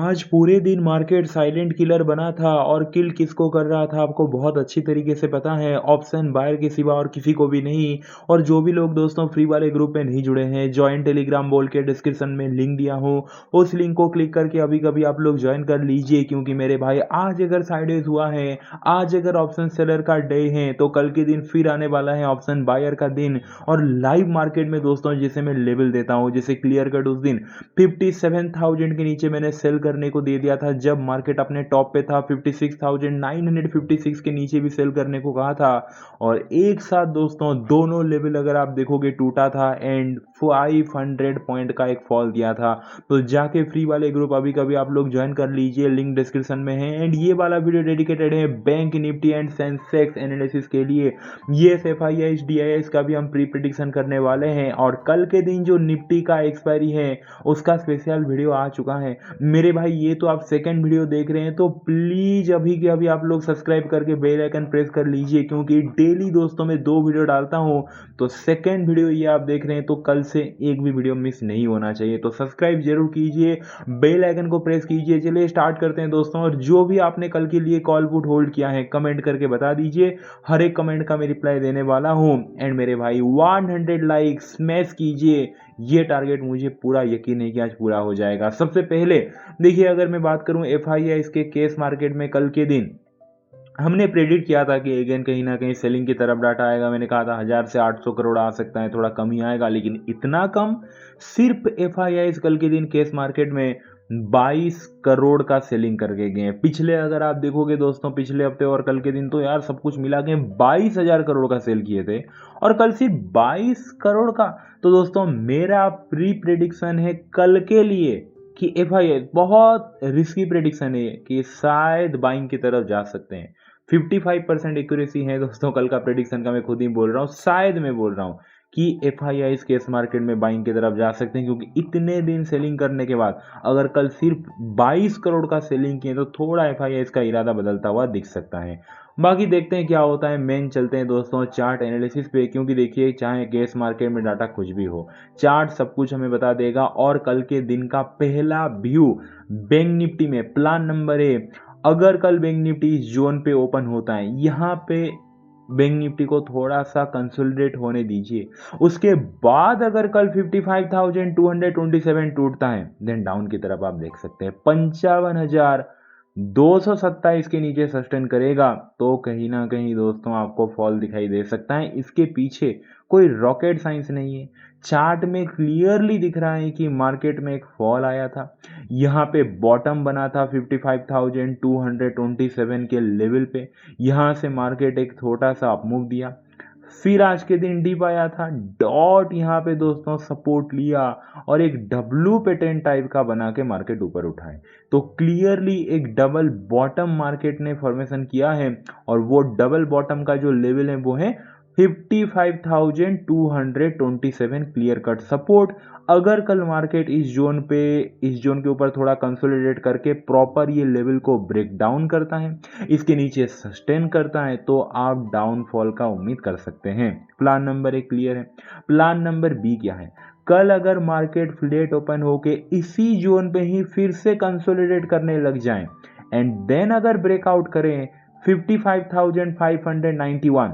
आज पूरे दिन मार्केट साइलेंट किलर बना था और किल किसको कर रहा था आपको बहुत अच्छी तरीके से पता है। ऑप्शन बायर के सिवा और किसी को भी नहीं। और जो भी लोग दोस्तों फ्री वाले ग्रुप में नहीं जुड़े हैं, जॉइन टेलीग्राम बोल के डिस्क्रिप्शन में लिंक दिया हूँ, उस लिंक को क्लिक करके अभी कभी आप लोग ज्वाइन कर लीजिए। क्योंकि मेरे भाई आज अगर साइडेज हुआ है, आज अगर ऑप्शन सेलर का डे है, तो कल के दिन फिर आने वाला है ऑप्शन बायर का दिन। और लाइव मार्केट में दोस्तों जिसे मैं लेवल देता हूँ, जिसे क्लियर कट उस दिन 57,000 के नीचे मैंने सेल करने को दे दिया था। जब मार्केट अपने टॉप पे था 56,956 के नीचे भी सेल करने को कहा था। और एक साथ दोस्तों दोनों लेवल अगर आप देखोगे टूटा था एंड 500 पॉइंट का एक फॉल दिया था। तो जाके फ्री वाले ग्रुप अभी कभी आप लोग ज्वाइन कर लीजिए, लिंक डिस्क्रिप्शन में है। एंड ये वाला वीडियो डेडिकेटेड है bank Nifty and Sensex analysis के लिए। ये एफआईआई डीआईएस का भी हम प्री प्रिडिक्शन करने वाले हैं। और कल के दिन जो निफ्टी का एक्सपायरी है उसका स्पेशल वीडियो आ चुका है मेरे भाई। ये तो आप सेकंड वीडियो देख रहे हैं, तो प्लीज अभी के अभी आप लोग सब्सक्राइब करके बेल आइकन प्रेस कर लीजिए। क्योंकि डेली दोस्तों मैं 2 वीडियो डालता हूं, तो सेकंड वीडियो ये आप देख रहे हैं, तो कल से एक भी वीडियो मिस नहीं होना चाहिए। तो सब्सक्राइब जरूर कीजिए, बेल आइकन को प्रेस कीजिए। चलिए स्टार्ट करते हैं दोस्तों। और जो भी आपने कल के लिए कॉल पुट होल्ड किया है कमेंट करके बता दीजिए, हर एक कमेंट का मैं रिप्लाई देने वाला हूं। एंड मेरे भाई 100 लाइक स्मैश कीजिए, ये टारगेट मुझे पूरा यकीन है कि आज पूरा हो जाएगा। सबसे पहले देखिए, अगर मैं बात करूं एफआईआई इसके केस मार्केट में कल के दिन हमने प्रेडिक्ट किया था कि अगेन कहीं ना कहीं सेलिंग की तरफ डाटा आएगा। मैंने कहा था 1000 से 800 करोड़ आ सकता है, थोड़ा कम ही आएगा, लेकिन इतना कम। सिर्फ एफआईआई कल के दिन केस मार्केट में 22 करोड़ का सेलिंग करके गए हैं। पिछले अगर आप देखोगे दोस्तों, पिछले हफ्ते और कल के दिन, तो यार सब कुछ मिला के 22,000 करोड़ का सेल किए थे, और कल सिर्फ 22 करोड़ का। तो दोस्तों मेरा प्री प्रेडिक्शन है कल के लिए कि एफआईआई बहुत रिस्की प्रेडिक्शन है कि शायद बाइंग की तरफ जा सकते हैं। 55% एक्यूरेसी है दोस्तों कल का प्रेडिक्शन का। मैं खुद ही बोल रहा हूँ, शायद मैं बोल रहा हूँ कि एफआईआई केस मार्केट में बाइंग की तरफ जा सकते हैं। क्योंकि इतने दिन सेलिंग करने के बाद अगर कल सिर्फ 22 करोड़ का सेलिंग किए, तो थोड़ा एफआईआई का इरादा बदलता हुआ दिख सकता है। बाकी देखते हैं क्या होता है। मेन चलते हैं दोस्तों चार्ट एनालिसिस पे। क्योंकि देखिए, चाहे केस मार्केट में डाटा कुछ भी हो, चार्ट सब कुछ हमें बता देगा। और कल के दिन का पहला व्यू बैंक निफ्टी में प्लान नंबर है। अगर कल बैंक निफ्टी इस जोन पे ओपन होता है, यहाँ पे बैंक निफ्टी को थोड़ा सा कंसोलिडेट होने दीजिए। उसके बाद अगर कल 55,227 टूटता है, देन डाउन की तरफ आप देख सकते हैं 55,227 के नीचे सस्टेन करेगा, तो कहीं ना कहीं दोस्तों आपको फॉल दिखाई दे सकता है। इसके पीछे कोई रॉकेट साइंस नहीं है। चार्ट में क्लियरली दिख रहा है कि मार्केट में एक फॉल आया था, यहाँ पे बॉटम बना था 55,227 के लेवल पे। यहाँ से मार्केट एक छोटा सा अपमूव दिया, फिर आज के दिन डिप आया था, डॉट यहाँ पे दोस्तों सपोर्ट लिया, और एक डब्लू पैटर्न टाइप का बना के मार्केट ऊपर उठाए। तो क्लियरली एक डबल बॉटम मार्केट ने फॉर्मेशन किया है। और वो डबल बॉटम का जो लेवल है वो है 55,227 क्लियर कट सपोर्ट। अगर कल मार्केट इस जोन के ऊपर थोड़ा कंसोलिडेट करके प्रॉपर ये लेवल को ब्रेक डाउन करता है, इसके नीचे सस्टेन करता है, तो आप डाउनफॉल का उम्मीद कर सकते हैं। प्लान नंबर 1 क्लियर है। प्लान नंबर बी क्या है? कल अगर मार्केट फ्लैट ओपन होके इसी जोन पे ही फिर से कंसोलिडेट करने लग जाए एंड देन अगर ब्रेकआउट करें 55,591,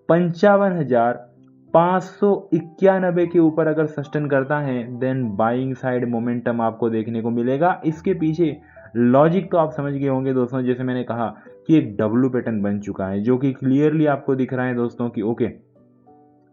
55,591 के ऊपर अगर सस्टेन करता है, देन बाइंग साइड मोमेंटम आपको देखने को मिलेगा। इसके पीछे लॉजिक तो आप समझ गए होंगे दोस्तों। जैसे मैंने कहा कि एक डब्ल्यू पैटर्न बन चुका है, जो कि क्लियरली आपको दिख रहा है दोस्तों कि ओके,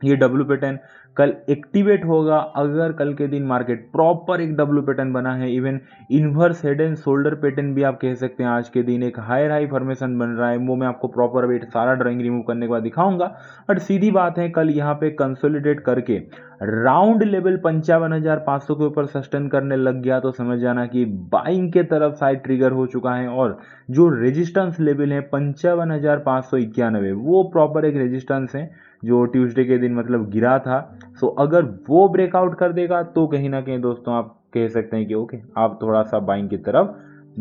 ये डब्ल्यू पैटर्न कल एक्टिवेट होगा। अगर कल के दिन मार्केट प्रॉपर एक डब्ल्यू पैटर्न बना है, even inverse head and shoulder pattern भी आप कह सकते हैं। आज के दिन एक हायर हाई फॉर्मेशन बन रहा है, वो मैं आपको प्रॉपर वेट सारा ड्राइंग रिमूव करने के बाद दिखाऊंगा। बट सीधी बात है, कल यहाँ पे कंसोलिडेट करके राउंड लेवल 55,500 के ऊपर सस्टेन करने लग गया, तो समझ जाना कि बाइंग के तरफ साइड ट्रिगर हो चुका है। और जो रेजिस्टेंस लेवल है 55,591, वो प्रॉपर एक रेजिस्टेंस है जो ट्यूसडे के दिन मतलब गिरा था। सो अगर वो ब्रेकआउट कर देगा, तो कहीं ना कहीं दोस्तों आप कह सकते हैं कि ओके, आप थोड़ा सा बाइंग की तरफ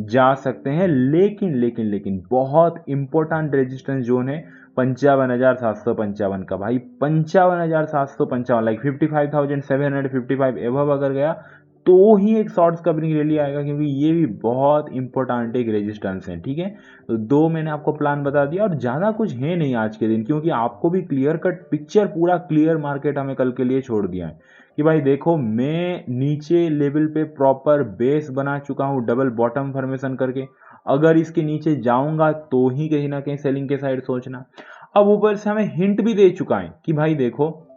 जा सकते हैं। लेकिन लेकिन लेकिन बहुत इंपॉर्टेंट रेजिस्टेंस जोन है 55,755 का। भाई 55,755 लाइक 55,755 एवब अगर गया, तो ही एक शॉर्ट्स कवरिंग रैली आएगा, क्योंकि ये भी बहुत इंपॉर्टेंट एक रेजिस्टेंस है। ठीक है, तो दो मैंने आपको प्लान बता दिया और ज़्यादा कुछ है नहीं आज के दिन, क्योंकि आपको भी क्लियर कट पिक्चर, पूरा क्लियर मार्केट हमें कल के लिए छोड़ दिया है कि भाई देखो, मैं नीचे लेवल पे प्रॉपर बेस बना चुका हूँ डबल बॉटम फॉर्मेशन करके। अगर इसके नीचे जाऊंगा तो ही कहीं ना कहीं सेलिंग के साइड सोचना। अब ऊपर से हमें हिंट भी दे चुका है कि भाई देखो,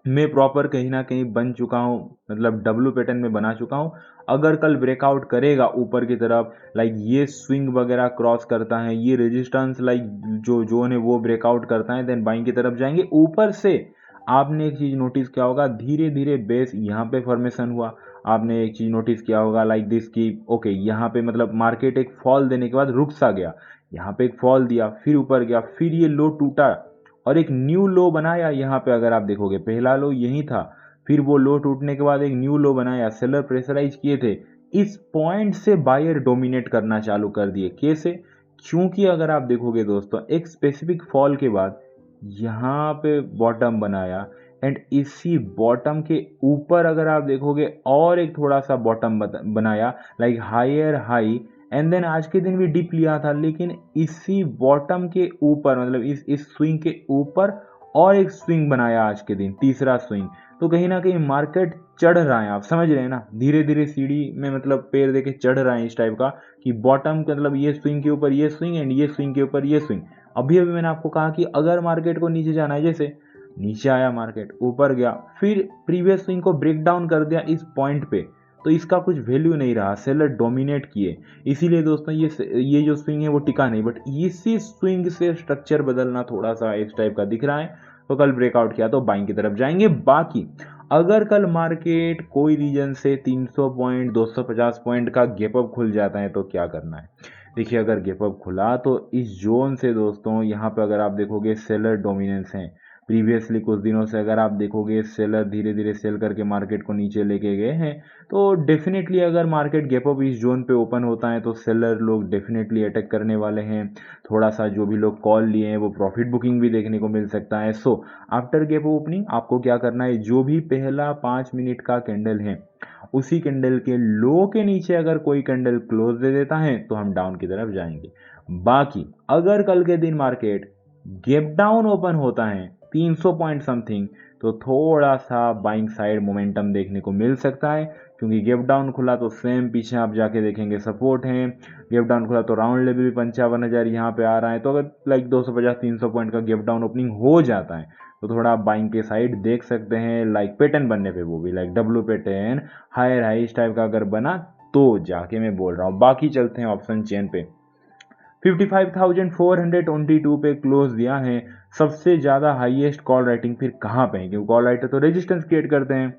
मैं प्रॉपर कहीं ना कहीं बन चुका हूँ, मतलब डब्लू पैटर्न में बना चुका हूँ। अगर कल ब्रेकआउट करेगा ऊपर की तरफ, लाइक ये स्विंग वगैरह क्रॉस करता है, ये रेजिस्टेंस लाइक जो जोन है वो ब्रेकआउट करता है, देन बाइंग की तरफ जाएंगे। ऊपर से आपने एक चीज नोटिस किया होगा, धीरे धीरे बेस यहाँ पे फॉर्मेशन हुआ। आपने एक चीज नोटिस किया होगा लाइक दिस की, ओके यहाँ पे मतलब मार्केट एक फॉल देने के बाद रुक सा गया, यहाँ पे एक फॉल दिया, फिर ऊपर गया, फिर ये लो टूटा और एक न्यू लो बनाया। यहाँ पे अगर आप देखोगे पहला लो यही था, फिर वो लो टूटने के बाद एक न्यू लो बनाया, सेलर प्रेशराइज किए थे। इस पॉइंट से बायर डोमिनेट करना चालू कर दिए। कैसे? क्योंकि अगर आप देखोगे दोस्तों, एक स्पेसिफिक फॉल के बाद यहाँ पे बॉटम बनाया, एंड इसी बॉटम के ऊपर अगर आप देखोगे और एक थोड़ा सा बॉटम बनाया, like higher high, and then आज के दिन भी डिप लिया था, लेकिन इसी बॉटम के ऊपर, मतलब इस स्विंग के ऊपर और एक स्विंग बनाया आज के दिन, तीसरा स्विंग। तो कहीं ना कहीं मार्केट चढ़ रहा है, आप समझ रहे हैं ना, धीरे धीरे सीढ़ी में मतलब पैर देके चढ़ रहा है इस टाइप का, कि बॉटम मतलब ये स्विंग के ऊपर ये स्विंग, एंड ये स्विंग के ऊपर ये स्विंग। अभी अभी मैंने आपको कहा कि अगर मार्केट को नीचे जाना है, जैसे नीचे आया मार्केट, ऊपर गया, फिर प्रीवियस स्विंग को ब्रेक डाउन कर दिया इस पॉइंट पे, तो इसका कुछ वैल्यू नहीं रहा, सेलर डोमिनेट किए। इसीलिए दोस्तों ये जो स्विंग है वो टिका नहीं, बट इसी स्विंग से स्ट्रक्चर बदलना थोड़ा सा इस टाइप का दिख रहा है। तो कल ब्रेकआउट किया तो बाइंग की तरफ जाएंगे। बाकी अगर कल मार्केट कोई रीजन से 300 पॉइंट 250 पॉइंट का गैप अप खुल जाता है तो क्या करना है? देखिए, अगर गैप अप खुला तो इस जोन से दोस्तों, यहाँ पे अगर आप देखोगे सेलर डोमिनेंस है। प्रीवियसली कुछ दिनों से अगर आप देखोगे, सेलर धीरे धीरे सेल करके मार्केट को नीचे लेके गए हैं। तो डेफिनेटली अगर मार्केट गैप अप इस जोन पे ओपन होता है तो सेलर लोग डेफिनेटली अटैक करने वाले हैं। थोड़ा सा जो भी लोग कॉल लिए हैं वो प्रॉफिट बुकिंग भी देखने को मिल सकता है। सो आफ्टर गैप ओपनिंग आपको क्या करना है, जो भी पहला 5 मिनट का कैंडल है, उसी कैंडल के लो के नीचे अगर कोई कैंडल क्लोज दे देता है तो हम डाउन की तरफ जाएंगे। बाकी अगर कल के दिन मार्केट गैप डाउन ओपन होता है 300 पॉइंट समथिंग, तो थोड़ा सा बाइंग साइड मोमेंटम देखने को मिल सकता है, क्योंकि गैप डाउन खुला तो सेम पीछे आप जाके देखेंगे सपोर्ट है। गैप डाउन खुला तो राउंड लेवल भी 55,000 यहाँ पे आ रहा है। तो अगर लाइक 250-300 पॉइंट का गैप डाउन ओपनिंग हो जाता है तो थोड़ा आप बाइंग के साइड देख सकते हैं, लाइक पैटर्न बनने पे, वो भी like W pattern higher high इस टाइप का अगर बना तो जाके मैं बोल रहा हूँ। बाकी चलते हैं ऑप्शन चेन पे। 55,422 पे क्लोज दिया है। सबसे ज़्यादा हाईएस्ट कॉल राइटिंग फिर कहाँ पे है, क्योंकि कॉल राइटर तो रेजिस्टेंस क्रिएट करते हैं,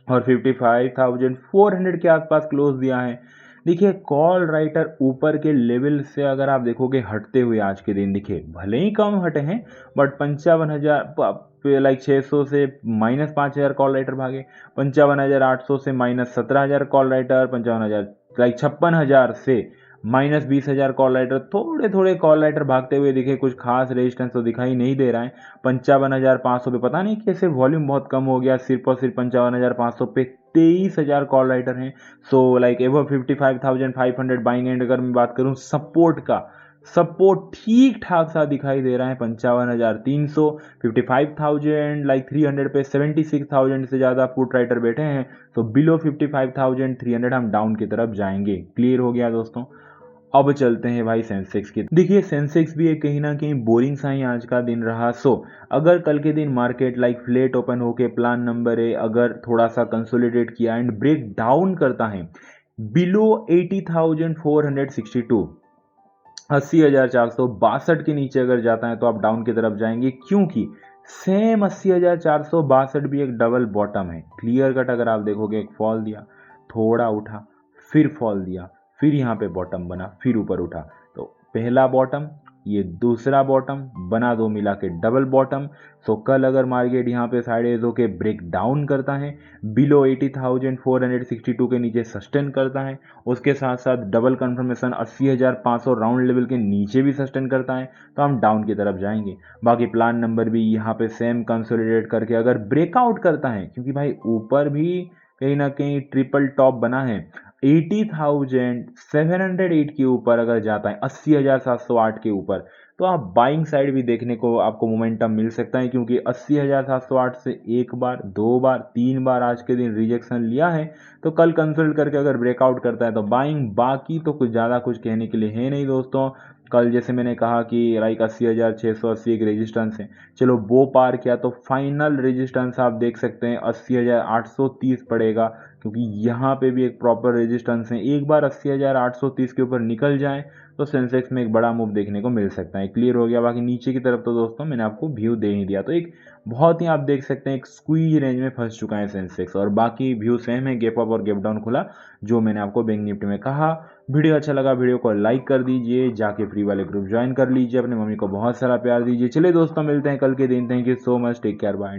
और 55,400 के आसपास क्लोज दिया है। देखिए, कॉल राइटर ऊपर के लेवल से अगर आप देखोगे हटते हुए आज के दिन दिखे, भले ही कम हटे हैं, बट 55,000 लाइक 600 से -5,000 कॉल राइटर भागे, 55,800 से -17,000 कॉल राइटर, 55,000 लाइक 56,000 से -20,000 कॉल राइटर, थोड़े थोड़े कॉल राइटर भागते हुए दिखे, कुछ खास रेजिस्टेंस तो दिखाई नहीं दे रहा है। 55,500 पे पता नहीं कैसे वॉल्यूम बहुत कम हो गया, सिर्फ और सिर्फ 55,500 पे 23,000 कॉल राइटर हैं। So like ever 55,500 buying and अगर मैं बात करूं सपोर्ट का, सपोर्ट ठीक ठाक सा दिखाई दे रहा है 55,300। 55,000 लाइक 300 पे 76,000 से ज़्यादा पुट राइटर बैठे हैं। तो बिलो 55,300 हम डाउन की तरफ जाएंगे। क्लियर हो गया दोस्तों? अब चलते हैं भाई सेंसेक्स की। देखिए, सेंसेक्स भी एक कहीं ना कहीं बोरिंग सा ही आज का दिन रहा। सो अगर कल के दिन मार्केट लाइक फ्लेट ओपन होके प्लान नंबर ए अगर थोड़ा सा कंसोलिडेट किया एंड ब्रेक डाउन करता है बिलो 80,462, 80,462 के नीचे अगर जाता है तो आप डाउन की तरफ जाएंगे, क्योंकि सेम 80,462 भी एक डबल बॉटम है। क्लियर कट अगर आप देखोगे, एक फॉल दिया, थोड़ा उठा, फिर फॉल दिया, फिर यहाँ पे बॉटम बना, फिर ऊपर उठा। तो पहला बॉटम, ये दूसरा बॉटम बना, दो मिला के डबल बॉटम। सो कल अगर मार्केट यहाँ पे साइड एज होके ब्रेक डाउन करता है, बिलो 80,462 के नीचे सस्टेन करता है, उसके साथ साथ डबल कंफर्मेशन 80,500 राउंड लेवल के नीचे भी सस्टेन करता है, तो हम डाउन की तरफ जाएंगे। बाकी प्लान नंबर भी यहाँ पे सेम कंसोलिडेट करके अगर ब्रेकआउट करता है, क्योंकि भाई ऊपर भी कहीं ना कहीं ट्रिपल टॉप बना है। 80,708 के ऊपर अगर जाता है, 80,708 के ऊपर, तो आप बाइंग साइड भी देखने को आपको मोमेंटम मिल सकता है, क्योंकि 80,708 से एक बार, दो बार, तीन बार आज के दिन रिजेक्शन लिया है। तो कल कंसल्ट करके अगर ब्रेकआउट करता है तो बाइंग, बाकी तो कुछ ज़्यादा कुछ कहने के लिए है नहीं दोस्तों। कल जैसे मैंने कहा कि लाइक 80,680 एक रेजिस्टेंस है, चलो वो पार किया तो फाइनल रेजिस्टेंस आप देख सकते हैं 80,830 पड़ेगा, क्योंकि यहाँ पे भी एक प्रॉपर रेजिस्टेंस है। एक बार 80,830 के ऊपर निकल जाए तो सेंसेक्स में एक बड़ा मूव देखने को मिल सकता है। क्लियर हो गया? बाकी नीचे की तरफ तो दोस्तों मैंने आपको व्यू दे ही दिया, तो एक बहुत ही आप देख सकते हैं एक स्क्वीज रेंज में फंस चुका है सेंसेक्स, और बाकी व्यू सेम है, गैप अप और गैप डाउन खुला जो मैंने आपको बैंक निफ्टी में कहा। वीडियो अच्छा लगा, वीडियो को लाइक कर दीजिए, जाके फ्री वाले ग्रुप ज्वाइन कर लीजिए, अपने मम्मी को बहुत सारा प्यार दीजिए। चलिए दोस्तों, मिलते हैं कल के दिन। Thank you so much, take care, bye.